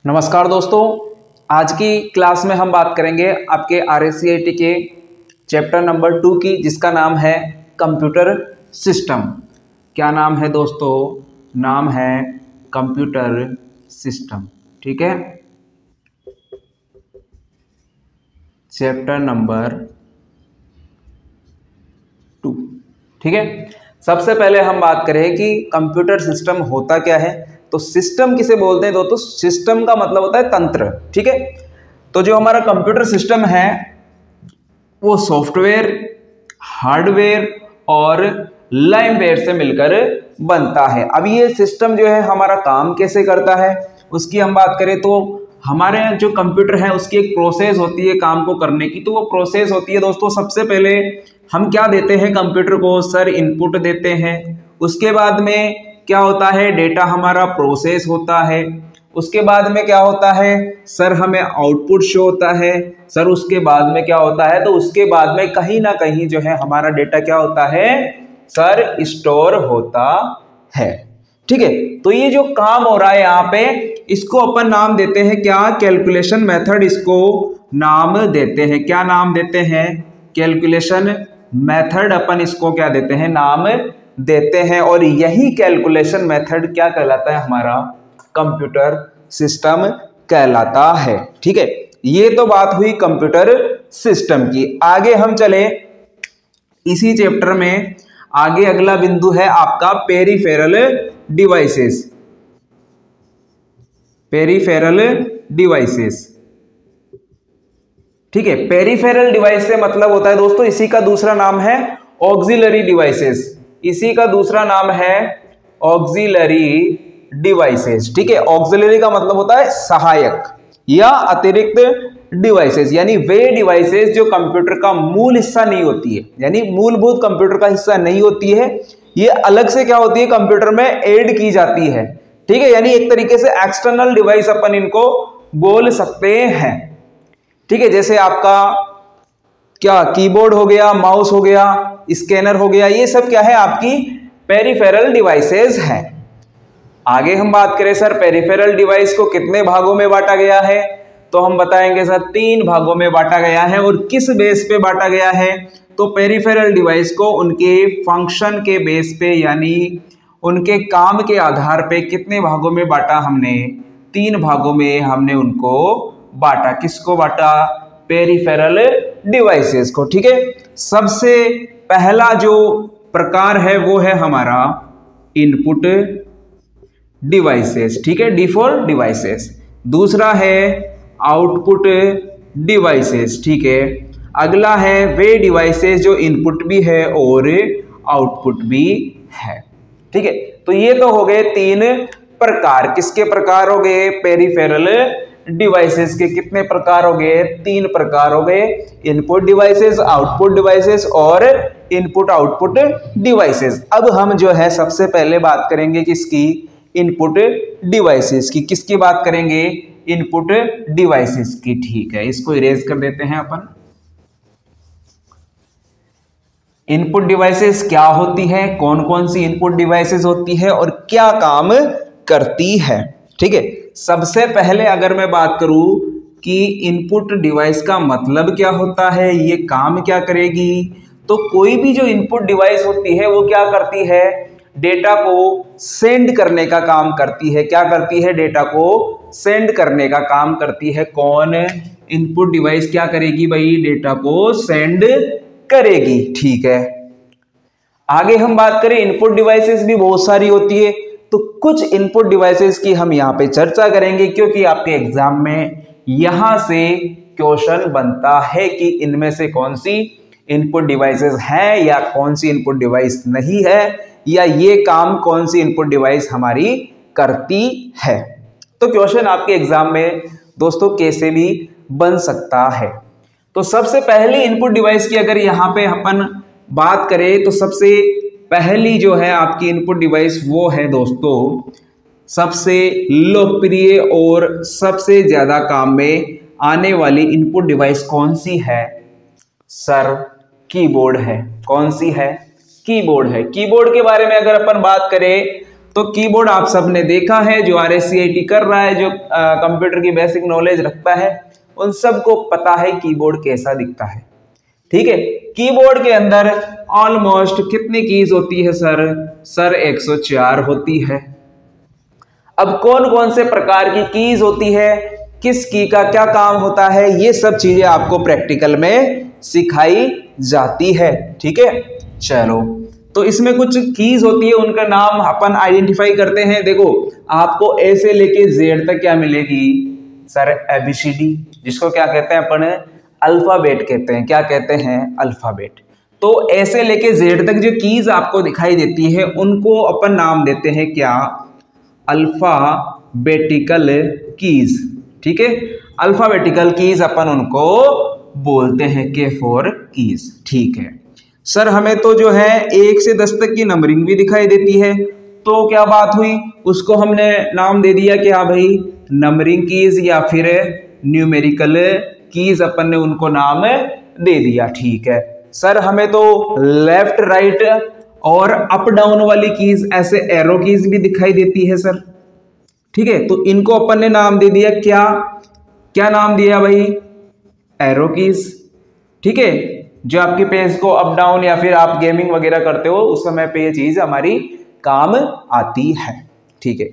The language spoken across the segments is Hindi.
नमस्कार दोस्तों, आज की क्लास में हम बात करेंगे आपके RSCIT के चैप्टर नंबर 2 की, जिसका नाम है कंप्यूटर सिस्टम। क्या नाम है दोस्तों? नाम है कंप्यूटर सिस्टम। ठीक है, चैप्टर नंबर 2। ठीक है, सबसे पहले हम बात करें कि कंप्यूटर सिस्टम होता क्या है। तो सिस्टम किसे बोलते हैं दोस्तों? सिस्टम का मतलब होता है तंत्र। ठीक है, तो जो हमारा कंप्यूटर सिस्टम है वो सॉफ्टवेयर, हार्डवेयर और लाइमवेयर से मिलकर बनता है। अब ये सिस्टम जो है हमारा काम कैसे करता है उसकी हम बात करें तो हमारे जो कंप्यूटर है उसकी एक प्रोसेस होती है काम को करने की। तो वो प्रोसेस होती है दोस्तों, सबसे पहले हम क्या देते हैं कंप्यूटर को? सर इनपुट देते हैं। उसके बाद में क्या होता है? डेटा हमारा प्रोसेस होता है। उसके बाद में क्या होता है? सर हमें आउटपुट शो होता है। सर उसके बाद में क्या होता है? तो उसके बाद में कहीं ना कहीं जो है हमारा डेटा क्या होता है? सर स्टोर होता है। ठीक है, तो ये जो काम हो रहा है यहाँ पे, इसको अपन नाम देते हैं क्या? Calculation method. इसको नाम देते हैं क्या? नाम देते हैं कैलकुलेशन मेथड। अपन इसको क्या देते हैं? नाम देते हैं। और यही कैलकुलेशन मेथड क्या कहलाता है? हमारा कंप्यूटर सिस्टम कहलाता है। ठीक है, ये तो बात हुई कंप्यूटर सिस्टम की। आगे हम चले इसी चैप्टर में, आगे अगला बिंदु है आपका पेरिफेरल डिवाइसेस। Peripheral devices. ठीक है, पेरिफेरल डिवाइस से मतलब होता है दोस्तों, इसी का दूसरा नाम है ऑक्सिलरी डिवाइसेस। इसी का दूसरा नाम है ऑक्सिलरी डिवाइसेस। ठीक है, ऑक्सिलरी का मतलब होता है सहायक या अतिरिक्त डिवाइसेस, यानी वे डिवाइसेस जो कंप्यूटर का मूल हिस्सा नहीं होती है, यानी मूलभूत कंप्यूटर का हिस्सा नहीं होती है। ये अलग से क्या होती है? कंप्यूटर में ऐड की जाती है। ठीक है, यानी एक तरीके से एक्सटर्नल डिवाइस अपन इनको बोल सकते हैं। ठीक है, जैसे आपका क्या कीबोर्ड हो गया, माउस हो गया, स्कैनर हो गया, ये सब क्या है? आपकी पेरिफेरल डिवाइसेस हैं। आगे हम बात करें सर पेरिफेरल डिवाइस को कितने भागों में बांटा गया है, तो हम बताएंगे सर 3 भागों में बांटा गया है। और किस बेस पे बांटा गया है? तो पेरिफेरल डिवाइस को उनके फंक्शन के बेस पे, यानी उनके काम के आधार पे कितने भागों में बांटा हमने? 3 भागों में हमने उनको बांटा। किसको बांटा? पेरिफेरल डिवाइसेस को। ठीक है, सबसे पहला जो प्रकार है वो है हमारा इनपुट डिवाइसेस। ठीक है, डिफॉल्ट डिवाइसेस। दूसरा है आउटपुट डिवाइसेस। ठीक है, अगला है वे डिवाइसेस जो इनपुट भी है और आउटपुट भी है। ठीक है, तो ये तो हो गए 3 प्रकार। किसके प्रकार हो गए? पेरिफेरल डिवाइसेस के कितने प्रकार हो गए? 3 प्रकार हो गए। इनपुट डिवाइसेस, आउटपुट डिवाइसेस और इनपुट आउटपुट डिवाइसेस। अब हम जो है सबसे पहले बात करेंगे किसकी? इनपुट डिवाइसेस की। किसकी बात करेंगे? इनपुट डिवाइसेस की। ठीक है, इसको इरेज कर देते हैं अपन। इनपुट डिवाइसेस क्या होती है, कौन कौन सी इनपुट डिवाइसेस होती है और क्या काम करती है? ठीक है, सबसे पहले अगर मैं बात करूं कि इनपुट डिवाइस का मतलब क्या होता है, ये काम क्या करेगी, तो कोई भी जो इनपुट डिवाइस होती है वो क्या करती है? डेटा को सेंड करने का काम करती है। क्या करती है? डेटा को सेंड करने का काम करती है। कौन? इनपुट डिवाइस क्या करेगी भाई? डेटा को सेंड करेगी। ठीक है, आगे हम बात करें इनपुट डिवाइसेस भी बहुत सारी होती है, तो कुछ इनपुट डिवाइसेस की हम यहाँ पे चर्चा करेंगे, क्योंकि आपके एग्जाम में यहां से क्वेश्चन बनता है कि इनमें से कौन सी इनपुट डिवाइसेस हैं या कौन सी इनपुट डिवाइस नहीं है, या ये काम कौन सी इनपुट डिवाइस हमारी करती है। तो क्वेश्चन आपके एग्जाम में दोस्तों कैसे भी बन सकता है। तो सबसे पहली इनपुट डिवाइस की अगर यहाँ पे अपन बात करें तो सबसे पहली जो है आपकी इनपुट डिवाइस वो है दोस्तों, सबसे लोकप्रिय और सबसे ज्यादा काम में आने वाली इनपुट डिवाइस कौन सी है? सर कीबोर्ड है। कौन सी है? कीबोर्ड है। कीबोर्ड के बारे में अगर अपन बात करें तो कीबोर्ड आप सबने देखा है, जो RSCIT कर रहा है, जो कंप्यूटर की बेसिक नॉलेज रखता है, उन सबको पता है कीबोर्ड कैसा दिखता है। ठीक है, कीबोर्ड के अंदर ऑलमोस्ट कितनी कीज होती है सर? सर 104 होती है। अब कौन कौन से प्रकार की कीज होती है, किस की का क्या काम होता है, ये सब चीजें आपको प्रैक्टिकल में सिखाई जाती है। ठीक है, चलो, तो इसमें कुछ कीज होती है, उनका नाम अपन आइडेंटिफाई करते हैं। देखो, आपको ए से लेके जेड तक क्या मिलेगी सर? ABCD, जिसको क्या कहते हैं अपन? अल्फाबेट कहते हैं। क्या कहते हैं? अल्फाबेट। तो ए से लेके जेड तक जो कीज आपको दिखाई देती है, उनको अपन नाम देते हैं क्या? Alphabetical keys. ठीक है, अल्फाबेटिकल कीज अपन उनको बोलते हैं, के फॉर कीज। ठीक है सर, हमें तो जो है 1 से 10 तक की नंबरिंग भी दिखाई देती है, तो क्या बात हुई, उसको हमने नाम दे दिया क्या भाई? नंबरिंग कीज या फिर न्यूमेरिकल कीज, अपन ने उनको नाम दे दिया। ठीक है सर, हमें तो लेफ्ट राइट और अप डाउन वाली कीज, ऐसे एरो कीज भी दिखाई देती है सर। ठीक है, तो इनको अपन ने नाम दे दिया क्या? क्या नाम दिया भाई? Arrow keys. ठीक है, जो आपके पेज को अप डाउन या फिर आप गेमिंग वगैरह करते हो उस समय पे ये चीज हमारी काम आती है। ठीक है,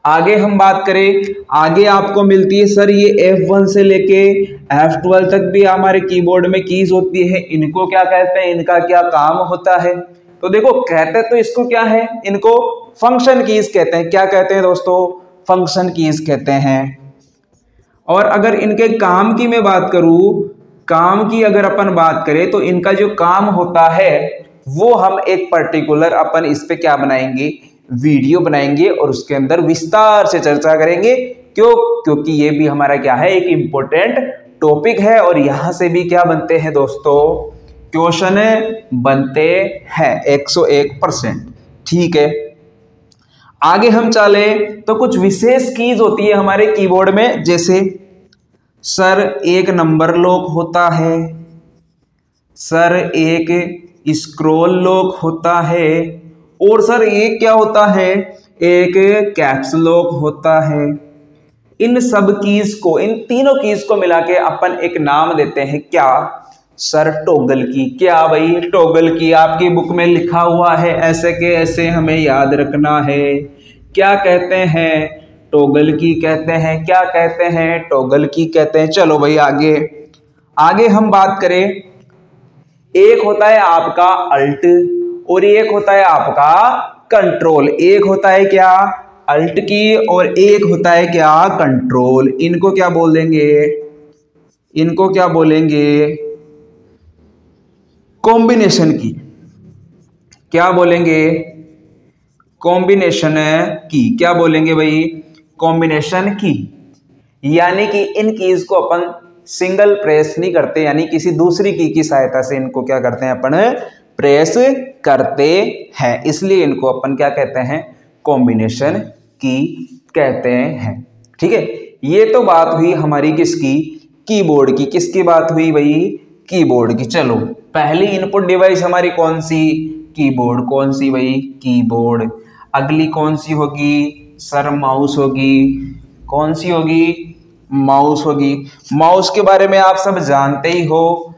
आगे हम बात करें, आगे आपको मिलती है सर ये F1 से लेके F12 तक भी हमारे कीबोर्ड में कीज होती है। इनको क्या कहते हैं, इनका क्या काम होता है? तो देखो, कहते तो इसको क्या है, इनको फंक्शन कीज कहते हैं। क्या कहते हैं दोस्तों? फंक्शन कीज कहते हैं। और अगर इनके काम की मैं बात करूं, काम की अगर अपन बात करें, तो इनका जो काम होता है वो हम एक पर्टिकुलर अपन इस पे क्या बनाएंगे? वीडियो बनाएंगे और उसके अंदर विस्तार से चर्चा करेंगे। क्यों? क्योंकि ये भी हमारा क्या है, एक इंपॉर्टेंट टॉपिक है और यहां से भी क्या बनते हैं दोस्तों? क्वेश्चन बनते हैं 101%। ठीक है, आगे हम चले तो कुछ विशेष कीज होती है हमारे कीबोर्ड में, जैसे सर एक नंबर लॉक होता है, सर एक स्क्रॉल लॉक होता है, और सर एक क्या होता है? एक कैप्स लॉक होता है। इन सब कीज को, इन तीनों कीज को मिला के अपन एक नाम देते हैं क्या? सर टॉगल की। क्या भाई? टॉगल की। आपकी बुक में लिखा हुआ है, ऐसे के ऐसे हमें याद रखना है। क्या कहते हैं? टॉगल की कहते हैं। क्या कहते हैं? टॉगल की कहते हैं। चलो भाई, आगे आगे हम बात करें, एक होता है आपका अल्ट और एक होता है आपका कंट्रोल। एक होता है क्या? अल्ट की और एक होता है क्या? कंट्रोल। इनको क्या बोल देंगे? इनको क्या बोलेंगे? कॉम्बिनेशन की। क्या बोलेंगे? कॉम्बिनेशन की। क्या बोलेंगे भाई? कॉम्बिनेशन की। यानी कि इन कीज को अपन सिंगल प्रेस नहीं करते, यानी किसी दूसरी की सहायता से इनको क्या करते हैं? अपन प्रेस करते हैं, इसलिए इनको अपन क्या कहते हैं? कॉम्बिनेशन की कहते हैं। ठीक है, ये तो बात हुई हमारी किसकी? कीबोर्ड की। किसकी बात हुई भाई? कीबोर्ड की। चलो, पहली इनपुट डिवाइस हमारी कौन सी? कीबोर्ड। कौन सी भाई? कीबोर्ड। अगली कौन सी होगी? सर माउस होगी। कौन सी होगी? माउस होगी। माउस के बारे में आप सब जानते ही हो,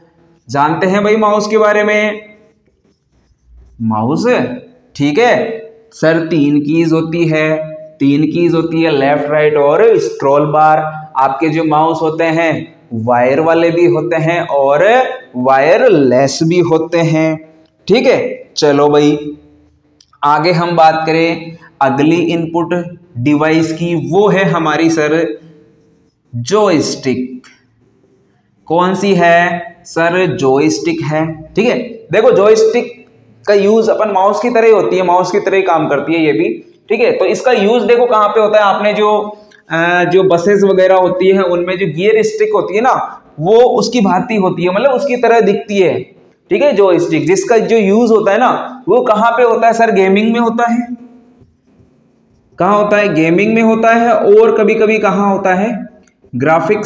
जानते हैं भाई माउस के बारे में? माउस, ठीक है सर, 3 कीज होती है। 3 कीज होती है, लेफ्ट राइट और स्क्रॉल बार। आपके जो माउस होते हैं वायर वाले भी होते हैं और वायरलेस भी होते हैं। ठीक है, चलो भाई, आगे हम बात करें अगली इनपुट डिवाइस की, वो है हमारी सर जॉयस्टिक। कौन सी है सर? जॉयस्टिक है। ठीक है, देखो जॉयस्टिक का यूज अपन माउस की तरह ही होती है, माउस की तरह ही काम करती है ये भी। ठीक है, तो इसका यूज देखो कहाँ पे होता है। आपने जो बसेस वगैरह होती है उनमें जो गियर स्टिक होती है ना, वो उसकी भांति होती है, मतलब उसकी तरह दिखती है। ठीक है, जॉयस्टिक जिसका जो यूज होता है ना, वो कहाँ पे होता है सर? गेमिंग में होता है। कहाँ होता है? गेमिंग में होता है। और कभी कभी कहाँ होता है? ग्राफिक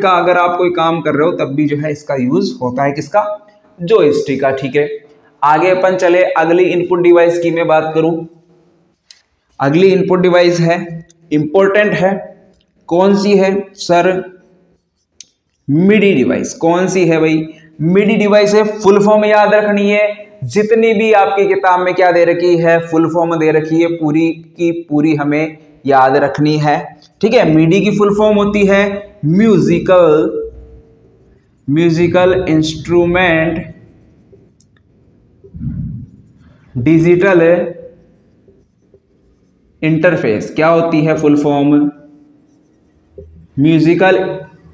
का अगर आप कोई काम कर रहे हो तब भी जो है इसका यूज होता है। किसका? जॉयस्टिक का। ठीक है, आगे अपन चले, अगली इनपुट डिवाइस की मैं बात करूं। अगली इनपुट डिवाइस है, इंपॉर्टेंट है, कौन सी है सर? मिडी डिवाइस। कौन सी है भाई? मिडी डिवाइस है। फुल फॉर्म याद रखनी है, जितनी भी आपकी किताब में क्या दे रखी है, फुल फॉर्म दे रखी है, पूरी की पूरी हमें याद रखनी है, ठीक है। मिडी की फुल फॉर्म होती है म्यूजिकल इंस्ट्रूमेंट डिजिटल इंटरफेस। क्या होती है full form? Musical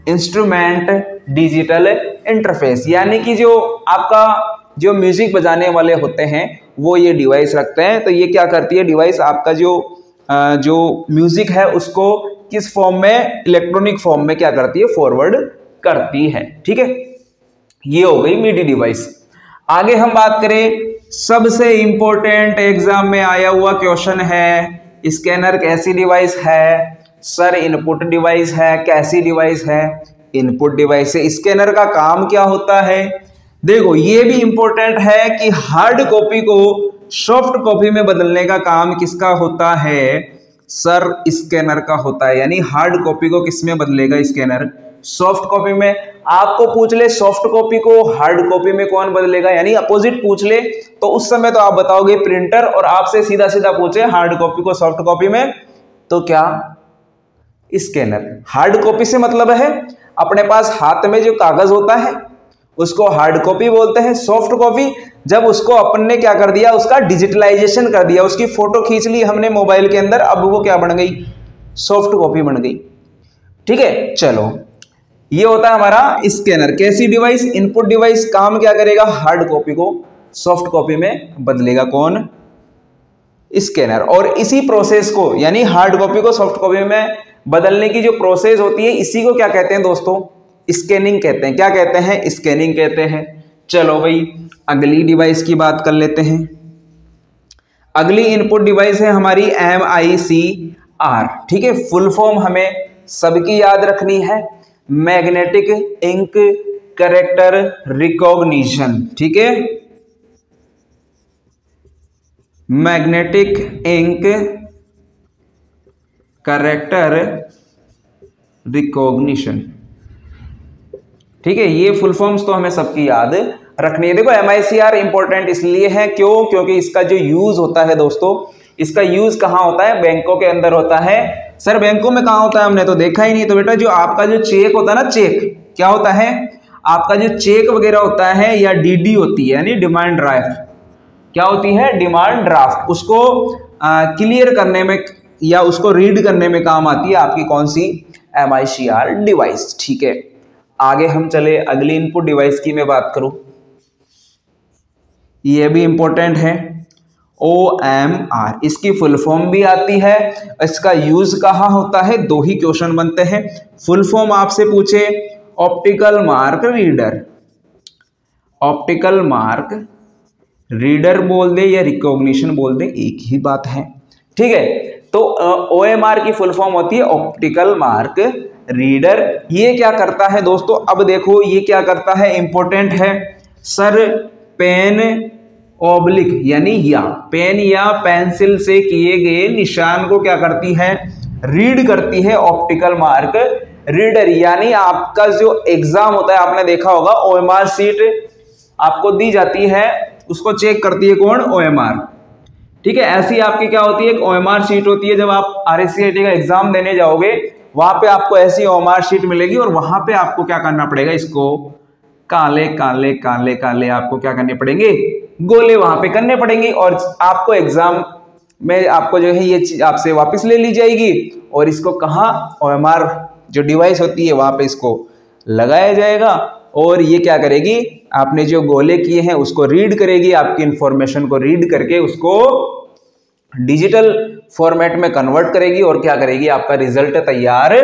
instrument digital interface, यानी कि जो आपका जो म्यूजिक बजाने वाले होते हैं वो ये डिवाइस रखते हैं। तो ये क्या करती है डिवाइस, आपका जो म्यूजिक है उसको किस फॉर्म में, इलेक्ट्रॉनिक फॉर्म में क्या करती है, फॉरवर्ड करती है, ठीक है। ये हो गई मिडी डिवाइस। आगे हम बात करें, सबसे इंपॉर्टेंट एग्जाम में आया हुआ क्वेश्चन है, स्कैनर कैसी डिवाइस है? सर इनपुट डिवाइस है। कैसी डिवाइस है? इनपुट डिवाइस है। स्कैनर का काम क्या होता है? देखो ये भी इंपॉर्टेंट है कि हार्ड कॉपी को सॉफ्ट कॉपी में बदलने का काम किसका होता है? सर स्कैनर का होता है। यानी हार्ड कॉपी को किस में बदलेगा स्कैनर? सॉफ्ट कॉपी में। आपको पूछ ले सॉफ्ट कॉपी को हार्ड कॉपी में कौन बदलेगा, यानी अपोजिट पूछ ले तो उस समय तो आप बताओगे प्रिंटर, और आपसे सीधा सीधा पूछे हार्ड कॉपी को सॉफ्ट कॉपी में तो क्या? स्कैनर। हार्ड कॉपी से मतलब है अपने पास हाथ में जो कागज होता है उसको हार्ड कॉपी बोलते हैं। सॉफ्ट कॉपी जब उसको अपन ने क्या कर दिया, उसका डिजिटलाइजेशन कर दिया, उसकी फोटो खींच ली हमने मोबाइल के अंदर, अब वो क्या बन गई? सॉफ्ट कॉपी बन गई, ठीक है। चलो ये होता है हमारा स्कैनर। कैसी डिवाइस? Input device. काम क्या करेगा? हार्ड कॉपी को सॉफ्ट कॉपी में बदलेगा कौन? स्कैनर। और इसी प्रोसेस को, यानी हार्ड कॉपी को सॉफ्ट कॉपी में बदलने की जो प्रोसेस होती है, इसी को क्या कहते हैं दोस्तों? स्कैनिंग कहते हैं। क्या कहते हैं? स्कैनिंग कहते हैं। चलो भाई अगली डिवाइस की बात कर लेते हैं। अगली इनपुट डिवाइस है हमारी MICR, ठीक है। फुल फॉर्म हमें सबकी याद रखनी है, मैग्नेटिक इंक कैरेक्टर रिकॉग्निशन, ठीक है। मैग्नेटिक इंक कैरेक्टर रिकॉग्निशन, ठीक है। ये फुल फॉर्म्स तो हमें सबकी याद रखनी है। देखो MICR इंपॉर्टेंट इसलिए है, क्यों? क्योंकि इसका जो यूज होता है दोस्तों, इसका यूज कहाँ होता है? बैंकों के अंदर होता है। सर बैंकों में कहाँ होता है? हमने तो देखा ही नहीं। तो बेटा जो आपका जो चेक होता है ना, चेक क्या होता है? आपका जो चेक वगैरह होता है या DD होती है, यानी डिमांड ड्राफ्ट, क्या होती है? Demand draft. उसको क्लियर करने में या उसको रीड करने में काम आती है आपकी कौन सी? MICR डिवाइस, ठीक है। आगे हम चले, अगली इनपुट डिवाइस की मैं बात करूं, ये भी इंपॉर्टेंट है, OMR। इसकी फुल फॉर्म भी आती है, इसका यूज कहाँ होता है? दो ही क्वेश्चन बनते हैं। फुल फॉर्म आपसे पूछे optical mark reader, optical mark reader बोल दे या रिकॉग्निशन बोल दे, एक ही बात है, ठीक है। तो OMR की फुल फॉर्म होती है ऑप्टिकल मार्क रीडर। ये क्या करता है दोस्तों? अब देखो ये क्या करता है, इंपॉर्टेंट है सर। पेन ऑब्लिक यानी या पेन या पेंसिल से किए गए निशान को क्या करती है? रीड करती है ऑप्टिकल मार्क रीडर। यानी आपका जो एग्जाम होता है, आपने देखा होगा OMR सीट आपको दी जाती है, उसको चेक करती है कौन? OMR, ठीक है। ऐसी आपकी क्या होती है? एक OMR शीट होती है। जब आप RSCIT का एग्जाम देने जाओगे वहां पे आपको ऐसी OMR शीट मिलेगी, और वहां पे आपको क्या करना पड़ेगा? इसको काले काले काले काले आपको क्या करने पड़ेंगे? गोले वहां पे करने पड़ेंगे, और आपको एग्जाम में आपको जो है ये चीज आपसे वापस ले ली जाएगी, और इसको कहाँ? OMR जो डिवाइस होती है वहां पे इसको लगाया जाएगा, और ये क्या करेगी? आपने जो गोले किए हैं उसको रीड करेगी, आपकी इंफॉर्मेशन को रीड करके उसको डिजिटल फॉर्मेट में कन्वर्ट करेगी, और क्या करेगी? आपका रिजल्ट तैयार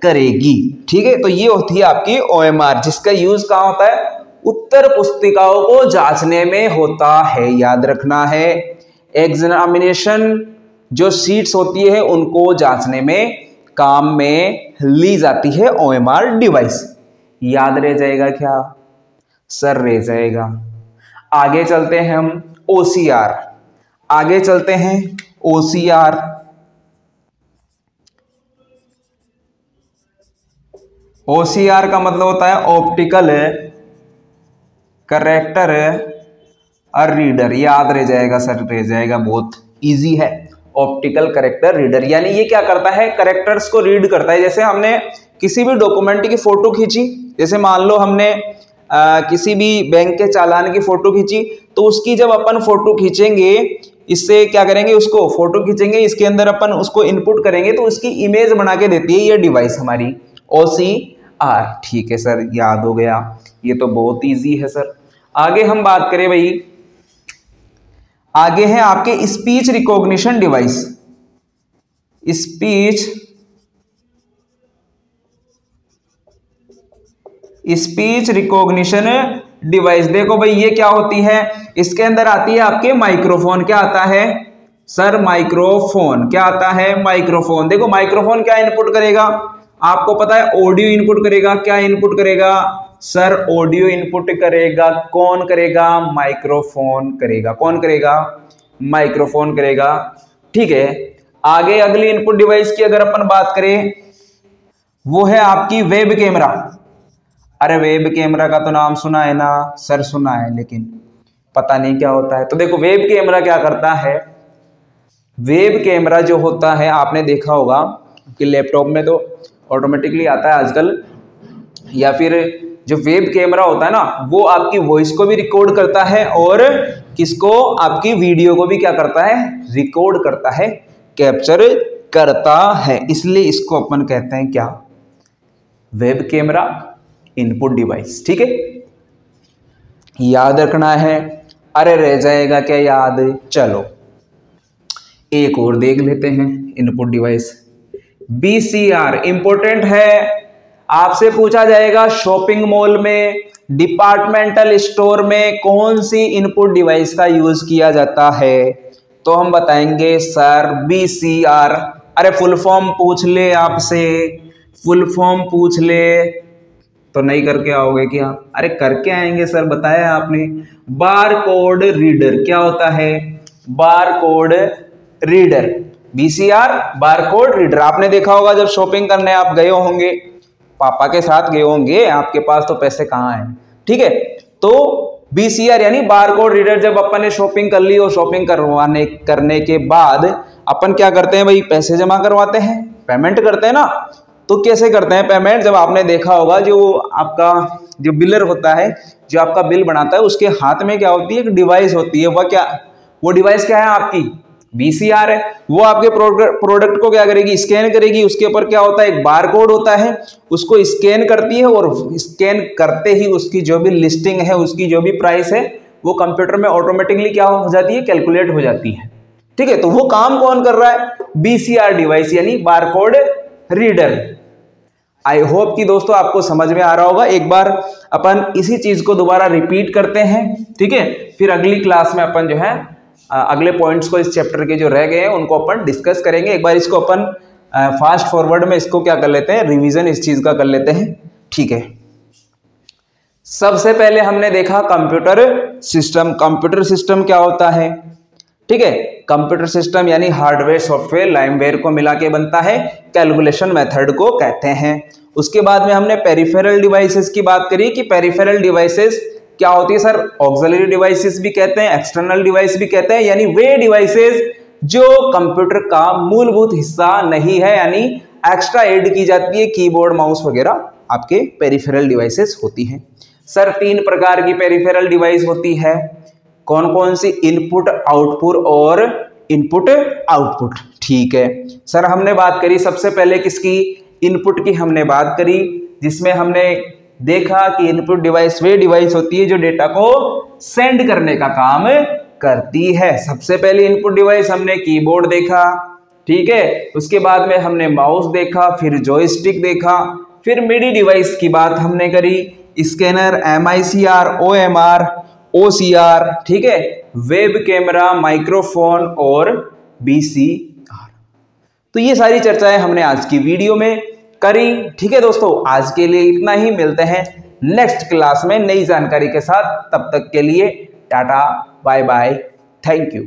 करेगी, ठीक है। तो ये होती है आपकी OMR, जिसका यूज कहाँ होता है? उत्तर पुस्तिकाओं को जांचने में होता है, याद रखना है। एग्जामिनेशन जो सीट्स होती है उनको जांचने में काम में ली जाती है OMR डिवाइस। याद रह जाएगा क्या? सर रह जाएगा। आगे चलते हैं हम OCR, आगे चलते हैं OCR। OCR का मतलब होता है ऑप्टिकल करेक्टर और रीडर। याद रह जाएगा सर, रह जाएगा, बहुत इजी है। ऑप्टिकल करेक्टर रीडर यानी ये क्या करता है, करेक्टर्स को रीड करता है। जैसे हमने किसी भी डॉक्यूमेंट की फोटो खींची, जैसे मान लो हमने किसी भी बैंक के चालान की फोटो खींची, तो उसकी जब अपन फोटो खींचेंगे, इससे क्या करेंगे, उसको फोटो खींचेंगे, इसके अंदर अपन उसको इनपुट करेंगे तो उसकी इमेज बना के देती है ये डिवाइस हमारी OCR। ठीक है सर, याद हो गया, ये तो बहुत इजी है सर। आगे हम बात करें भाई, आगे है आपके speech recognition device. Speech recognition device, देखो भाई ये क्या होती है, इसके अंदर आती है आपके माइक्रोफोन। क्या आता है सर, माइक्रोफोन। क्या आता है, माइक्रोफोन। देखो माइक्रोफोन क्या इनपुट करेगा, आपको पता है ऑडियो इनपुट करेगा। क्या इनपुट करेगा सर, ऑडियो इनपुट करेगा। कौन करेगा, माइक्रोफोन करेगा। कौन करेगा, माइक्रोफोन करेगा। ठीक है, आगे अगली इनपुट डिवाइस की अगर अपन बात करें, वो है आपकी वेब कैमरा। अरे वेब कैमरा का तो नाम सुना है ना सर, सुना है, लेकिन पता नहीं क्या होता है। तो देखो वेब कैमरा क्या करता है, वेब कैमरा जो होता है, आपने देखा होगा कि लैपटॉप में तो ऑटोमेटिकली आता है आजकल, या फिर जो वेब कैमरा होता है ना, वो आपकी वॉइस को भी रिकॉर्ड करता है और किसको, आपकी वीडियो को भी क्या करता है, रिकॉर्ड करता है, कैप्चर करता है। इसलिए इसको अपन कहते हैं क्या, वेब कैमरा इनपुट डिवाइस। ठीक है, याद रखना है। अरे रह जाएगा क्या याद, चलो एक और देख लेते हैं इनपुट डिवाइस। BCR इंपॉर्टेंट है, आपसे पूछा जाएगा शॉपिंग मॉल में, डिपार्टमेंटल स्टोर में कौन सी इनपुट डिवाइस का यूज किया जाता है, तो हम बताएंगे सर BCR। अरे फुल फॉर्म पूछ ले आपसे, फुल फॉर्म पूछ ले तो नहीं करके आओगे क्या, अरे करके आएंगे सर, बताया आपने। बार कोड रीडर, क्या होता है, bar code reader. BCR bar code reader, आपने देखा होगा जब शॉपिंग करने आप गए होंगे, पापा के साथ गए होंगे, आपके पास तो पैसे कहाँ हैं। ठीक है, तो BCR यानी बार कोड रीडर। जब अपन ने शॉपिंग कर ली और शॉपिंग करने के बाद अपन क्या करते हैं भाई, पैसे जमा करवाते हैं, पेमेंट करते हैं ना। तो कैसे करते हैं पेमेंट, जब आपने देखा होगा जो आपका जो बिलर होता है, जो आपका बिल बनाता है, उसके हाथ में क्या होती है, एक डिवाइस होती है। वो डिवाइस क्या है आपकी, BCR है। वो आपके प्रोडक्ट को क्या करेगी, स्कैन करेगी। उसके ऊपर क्या होता है, एक बार कोड होता है, उसको स्कैन करती है और स्कैन करते ही उसकी जो भी लिस्टिंग है, उसकी जो भी प्राइस है, वो कंप्यूटर में ऑटोमेटिकली क्या हो जाती है, कैलकुलेट हो जाती है। ठीक है, तो वो काम कौन कर रहा है, BCR डिवाइस यानी bar code reader. I hope कि दोस्तों आपको समझ में आ रहा होगा। एक बार अपन इसी चीज को दोबारा रिपीट करते हैं, ठीक है, फिर अगली क्लास में अपन जो है अगले पॉइंट्स को इस चैप्टर के जो रह गए हैं उनको अपन डिस्कस करेंगे। एक बार इसको अपन फास्ट फॉरवर्ड में इसको क्या कर लेते हैं, रिवीजन इस चीज का कर लेते हैं। ठीक है, सबसे पहले हमने देखा कंप्यूटर सिस्टम। कंप्यूटर सिस्टम क्या होता है, ठीक है, कंप्यूटर सिस्टम यानी हार्डवेयर सॉफ्टवेयर लाइमवेयर को मिला के बनता है, कैलकुलेशन मेथड को कहते हैं। उसके बाद में हमने पेरिफेरल डिवाइसेस की बात करी कि पेरिफेरल डिवाइसेस क्या होती है सर, ऑक्सिलरी डिवाइसेस भी कहते हैं, एक्सटर्नल डिवाइस भी कहते हैं, यानी वे डिवाइसेस जो कंप्यूटर का मूलभूत हिस्सा नहीं है, यानी एक्स्ट्रा ऐड की जाती है, कीबोर्ड माउस वगैरह आपके पेरिफेरल डिवाइसेस होती हैं। सर 3 प्रकार की पेरिफेरल डिवाइस होती है, कौन कौन सी, इनपुट आउटपुट और इनपुट आउटपुट। ठीक है सर, हमने बात करी सबसे पहले किसकी, इनपुट की हमने बात करी, जिसमें हमने देखा कि इनपुट डिवाइस वे डिवाइस होती है जो डेटा को सेंड करने का काम करती है। सबसे पहले इनपुट डिवाइस हमने कीबोर्ड देखा, ठीक है, उसके बाद में हमने माउस देखा, फिर जॉयस्टिक देखा, फिर मिडी डिवाइस की बात हमने करी, स्कैनर, MICR, OMR, OCR, ठीक है, वेब कैमरा, माइक्रोफोन और BCR। तो ये सारी चर्चाएं हमने आज की वीडियो में करी। ठीक है दोस्तों, आज के लिए इतना ही, मिलते हैं नेक्स्ट क्लास में नई जानकारी के साथ। तब तक के लिए tata bye bye, thank you.